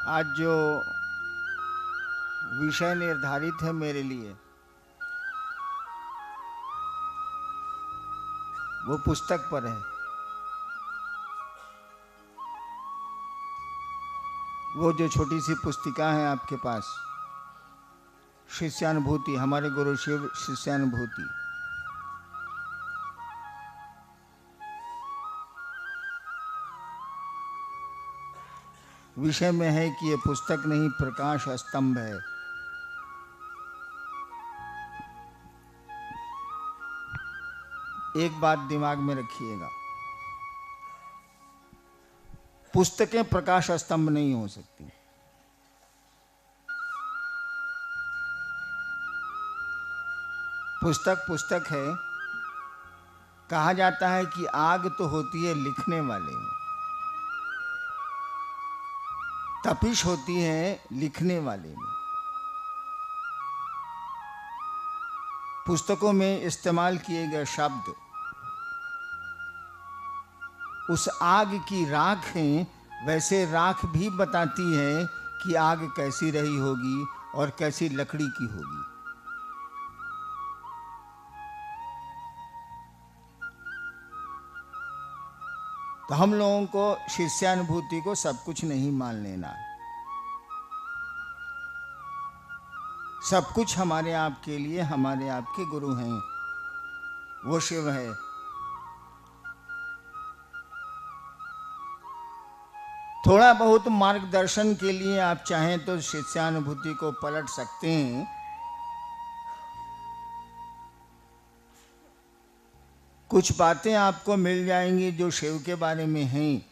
आज जो विषय निर्धारित है मेरे लिए वो पुस्तक पर है। वो जो छोटी सी पुस्तिका है आपके पास, शिष्यानुभूति, हमारे गुरु शिव शिष्यानुभूति, विषय में है कि ये पुस्तक नहीं, प्रकाश स्तंभ है। एक बात दिमाग में रखिएगा, पुस्तकें प्रकाश स्तंभ नहीं हो सकती। पुस्तक पुस्तक है। कहा जाता है कि आग तो होती है लिखने वाले में, तपिश होती है लिखने वाले में। पुस्तकों में इस्तेमाल किए गए शब्द उस आग की राख हैं, वैसे राख भी बताती है कि आग कैसी रही होगी और कैसी लकड़ी की होगी। तो हम लोगों को शिष्यानुभूति को सब कुछ नहीं मान लेना है। सब कुछ हमारे आपके लिए हमारे आपके गुरु हैं, वो शिव है। थोड़ा बहुत मार्गदर्शन के लिए आप चाहें तो शिष्यानुभूति को पलट सकते हैं। कुछ बातें आपको मिल जाएंगी जो शिव के बारे में हैं,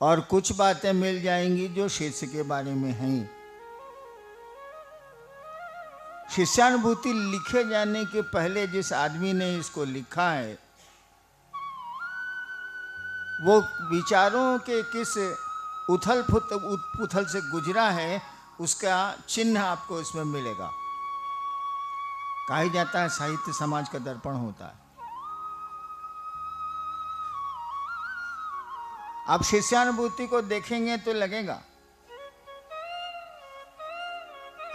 और कुछ बातें मिल जाएंगी जो शिष्य के बारे में हैं। शिष्यानुभूति लिखे जाने के पहले जिस आदमी ने इसको लिखा है, वो विचारों के किस उथल पुथल से गुजरा है, उसका चिन्ह आपको इसमें मिलेगा। कहा जाता है साहित्य समाज का दर्पण होता है। आप शिष्यानुभूति को देखेंगे तो लगेगा,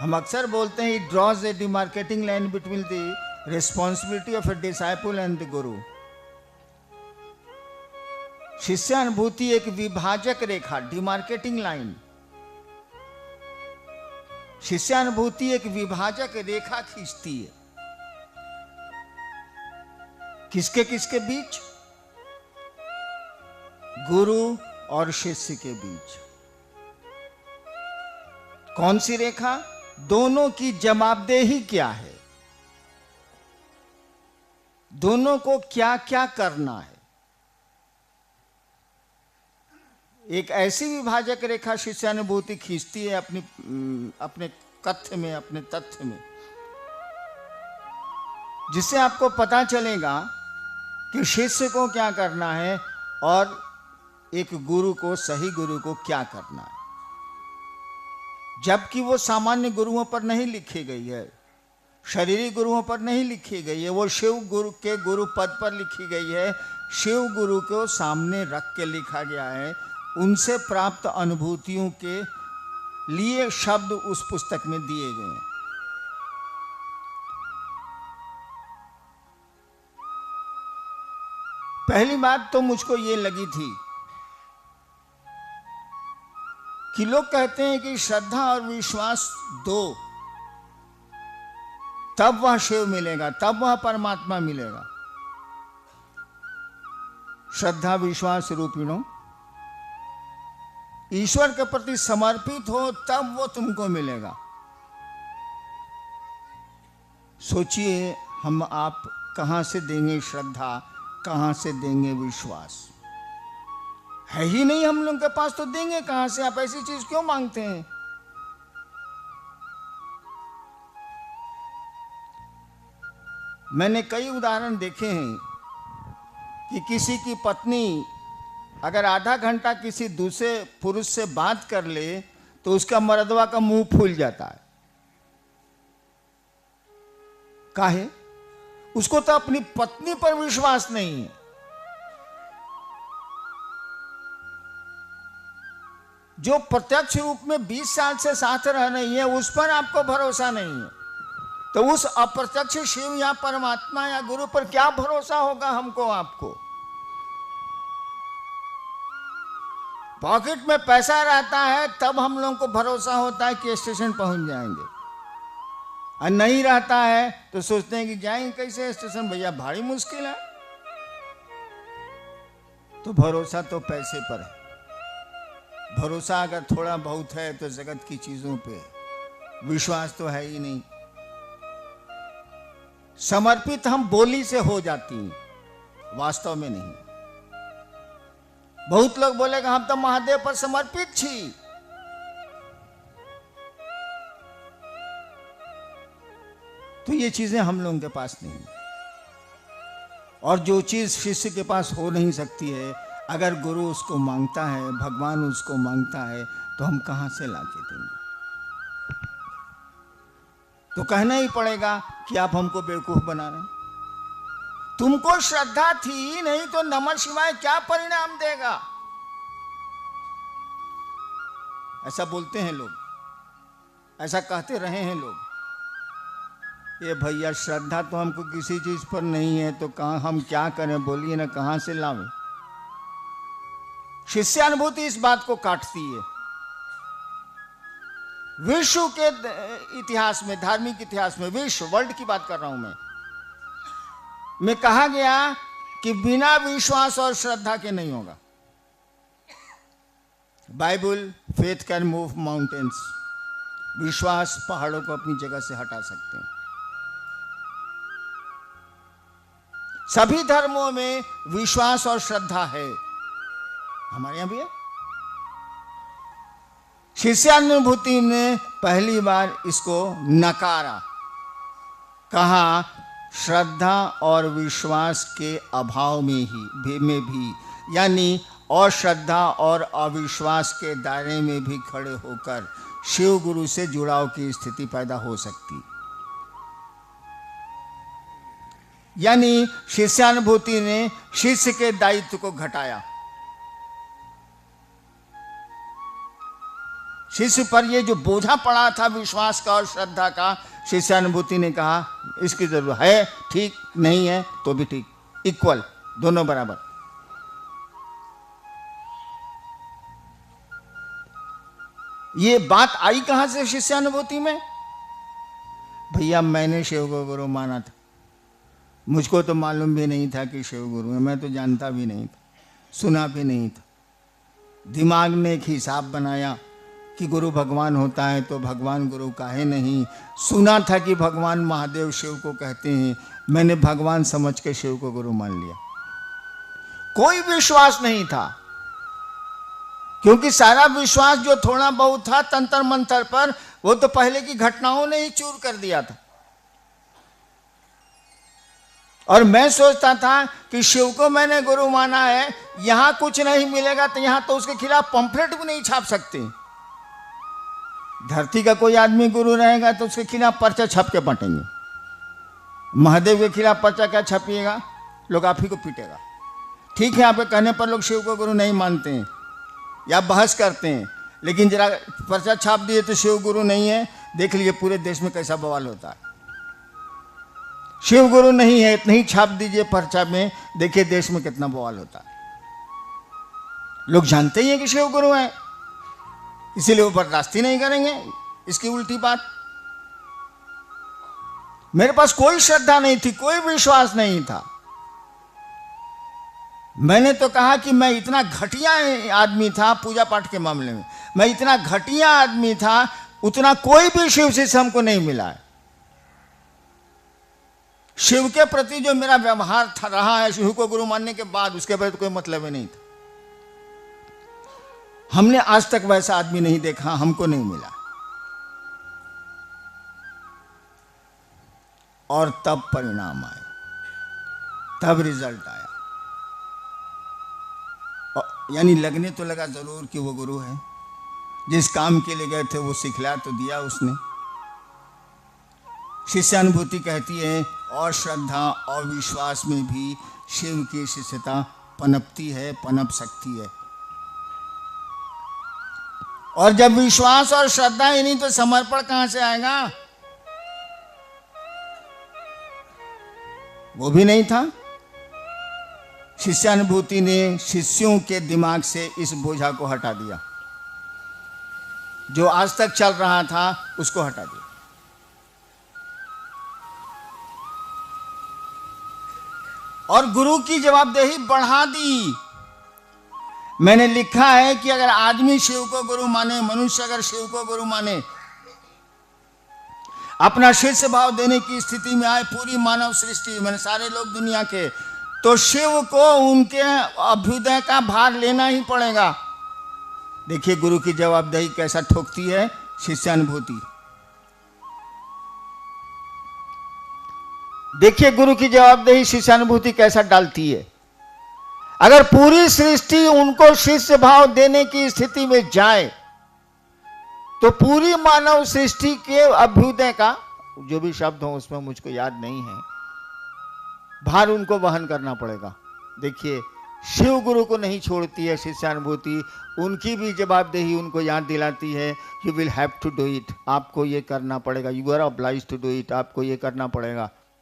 हम अक्सर बोलते हैं, it draws a demarcating line between the responsibility of a disciple and the guru. शिष्यानुभूति एक विभाजक रेखा, डिमार्केटिंग लाइन। शिष्यानुभूति एक विभाजक रेखा खींचती है। किसके किसके बीच? गुरु और शिष्य के बीच। कौन सी रेखा? दोनों की जवाबदेही क्या है, दोनों को क्या क्या करना है। एक ऐसी विभाजक रेखा शिष्यानुभूति खींचती है अपने कथ्य में, अपने तथ्य में, जिससे आपको पता चलेगा कि शिष्य को क्या करना है और एक गुरु को, सही गुरु को क्या करना है। जबकि वो सामान्य गुरुओं पर नहीं लिखी गई है, शरीरी गुरुओं पर नहीं लिखी गई है, वो शिव गुरु के गुरु पद पर लिखी गई है। शिव गुरु को सामने रख के लिखा गया है। उनसे प्राप्त अनुभूतियों के लिए शब्द उस पुस्तक में दिए गए हैं। पहली बात तो मुझको ये लगी थी कि लोग कहते हैं कि श्रद्धा और विश्वास दो, तब वह शिव मिलेगा, तब वह परमात्मा मिलेगा। श्रद्धा विश्वास रूपिणों, ईश्वर के प्रति समर्पित हो तब वो तुमको मिलेगा। सोचिए, हम आप कहां से देंगे श्रद्धा, कहां से देंगे विश्वास? है ही नहीं हम लोग के पास, तो देंगे कहां से? आप ऐसी चीज क्यों मांगते हैं? मैंने कई उदाहरण देखे हैं कि किसी की पत्नी अगर आधा घंटा किसी दूसरे पुरुष से बात कर ले तो उसका मर्दवा का मुंह फूल जाता है। काहे? उसको तो अपनी पत्नी पर विश्वास नहीं है। जो प्रत्यक्ष रूप में 20 साल से साथ रह रही है उस पर आपको भरोसा नहीं है, तो उस अप्रत्यक्ष शिव या परमात्मा या गुरु पर क्या भरोसा होगा हमको आपको। पॉकेट में पैसा रहता है तब हम लोगों को भरोसा होता है कि स्टेशन पहुंच जाएंगे, और नहीं रहता है तो सोचते हैं कि जाएंगे कैसे स्टेशन, भैया भारी मुश्किल है। तो भरोसा तो पैसे पर है, भरोसा अगर थोड़ा बहुत है तो जगत की चीजों पे, विश्वास तो है ही नहीं। समर्पित हम बोली से हो जाती हैं, वास्तव में नहीं। बहुत लोग बोलेगा हम तो महादेव पर समर्पित छी, तो ये चीजें हम लोगों के पास नहीं। और जो चीज शिष्य के पास हो नहीं सकती है, अगर गुरु उसको मांगता है, भगवान उसको मांगता है, तो हम कहां से लाके देंगे। तो कहना ही पड़ेगा कि आप हमको बेवकूफ बना रहे हैं। तुमको श्रद्धा थी नहीं तो नमः शिवाय क्या परिणाम देगा, ऐसा बोलते हैं लोग, ऐसा कहते रहे हैं लोग। ये भैया श्रद्धा तो हमको किसी चीज पर नहीं है, तो कहां हम क्या करें, बोलिए ना, कहां से लावें। शिष्यानुभूति इस बात को काटती है। विश्व के इतिहास में, धार्मिक इतिहास में, विश्व वर्ल्ड की बात कर रहा हूं मैं कहा गया कि बिना विश्वास और श्रद्धा के नहीं होगा। Bible, faith can move mountains, विश्वास पहाड़ों को अपनी जगह से हटा सकते हैं। सभी धर्मों में विश्वास और श्रद्धा है, हमारे यहां भी है। शिष्यानुभूति ने पहली बार इसको नकारा, कहा श्रद्धा और विश्वास के अभाव में भी यानी अश्रद्धा और अविश्वास के दायरे में भी खड़े होकर शिव गुरु से जुड़ाव की स्थिति पैदा हो सकती। यानी शिष्यानुभूति ने शिष्य के दायित्व को घटाया, शिष्य पर ये जो बोझा पड़ा था विश्वास का और श्रद्धा का, शिष्यानुभूति ने कहा इसकी जरूरत है, ठीक नहीं है तो भी ठीक, इक्वल, दोनों बराबर। ये बात आई कहां से शिष्यानुभूति में? भैया मैंने शिव को गुरु माना था, मुझको तो मालूम भी नहीं था कि शिव गुरु है, मैं तो जानता भी नहीं था, सुना भी नहीं था। दिमाग ने एक हिसाब बनाया कि गुरु भगवान होता है तो भगवान गुरु काहे नहीं। सुना था कि भगवान महादेव शिव को कहते हैं, मैंने भगवान समझ के शिव को गुरु मान लिया। कोई विश्वास नहीं था, क्योंकि सारा विश्वास जो थोड़ा बहुत था तंत्र मंत्र पर, वो तो पहले की घटनाओं ने ही चूर कर दिया था। और मैं सोचता था कि शिव को मैंने गुरु माना है, यहां कुछ नहीं मिलेगा तो यहां तो उसके खिलाफ पंफलेट भी नहीं छाप सकते। धरती का कोई आदमी गुरु रहेगा तो उसके खिलाफ पर्चा छप के बटेंगे। महादेव के खिलाफ पर्चा क्या छपिएगा, लोग आप ही को पीटेगा। ठीक है, आपके कहने पर लोग शिव को गुरु नहीं मानते हैं या बहस करते हैं, लेकिन जरा पर्चा छाप दिए तो शिव गुरु नहीं है, देख लीजिए पूरे देश में कैसा बवाल होता है। शिव गुरु नहीं है इतना ही छाप दीजिए पर्चा में, देखिए देश में कितना बवाल होता है। लोग जानते ही हैं कि शिव गुरु है, इसीलिए वो बर्दाश्त ही नहीं करेंगे इसकी उल्टी बात। मेरे पास कोई श्रद्धा नहीं थी, कोई विश्वास नहीं था। मैंने तो कहा कि मैं इतना घटिया आदमी था पूजा पाठ के मामले में, मैं इतना घटिया आदमी था, उतना कोई भी शिव से हमको नहीं मिला है। शिव के प्रति जो मेरा व्यवहार था रहा है शिव को गुरु मानने के बाद, उसके बाद तो कोई मतलब ही नहीं था। हमने आज तक वैसा आदमी नहीं देखा, हमको नहीं मिला। और तब परिणाम आए, तब रिजल्ट आया। यानी लगने तो लगा जरूर कि वो गुरु है, जिस काम के लिए गए थे वो सिखला तो दिया उसने। शिष्यानुभूति कहती है और श्रद्धा और विश्वास में भी शिव की शिष्यता पनपती है, पनप सकती है। और जब विश्वास और श्रद्धा ही नहीं तो समर्पण कहां से आएगा? वो भी नहीं था। शिष्यानुभूति ने शिष्यों के दिमाग से इस बोझा को हटा दिया, जो आज तक चल रहा था उसको हटा दिया। और गुरु की जवाबदेही बढ़ा दी। मैंने लिखा है कि अगर आदमी शिव को गुरु माने, मनुष्य अगर शिव को गुरु माने, अपना शिष्य भाव देने की स्थिति में आए, पूरी मानव सृष्टि मैंने सारे लोग दुनिया के, तो शिव को उनके अभ्युदय का भार लेना ही पड़ेगा। देखिए गुरु की जवाबदेही कैसा ठोकती है शिष्यानुभूति। देखिए गुरु की जवाबदेही शिष्यानुभूति कैसा डालती है। अगर पूरी सृष्टि उनको शिष्य भाव देने की स्थिति में जाए तो पूरी मानव सृष्टि के अभ्युदय का, जो भी शब्द हो उसमें मुझको याद नहीं है, भार उनको वहन करना पड़ेगा। देखिए शिव गुरु को नहीं छोड़ती है शिष्यानुभूति, उनकी भी जवाबदेही उनको याद दिलाती है, you will have to do it, आपको ये करना पड़ेगा, you are obliged to do it, आपको ये करना पड़ेगा।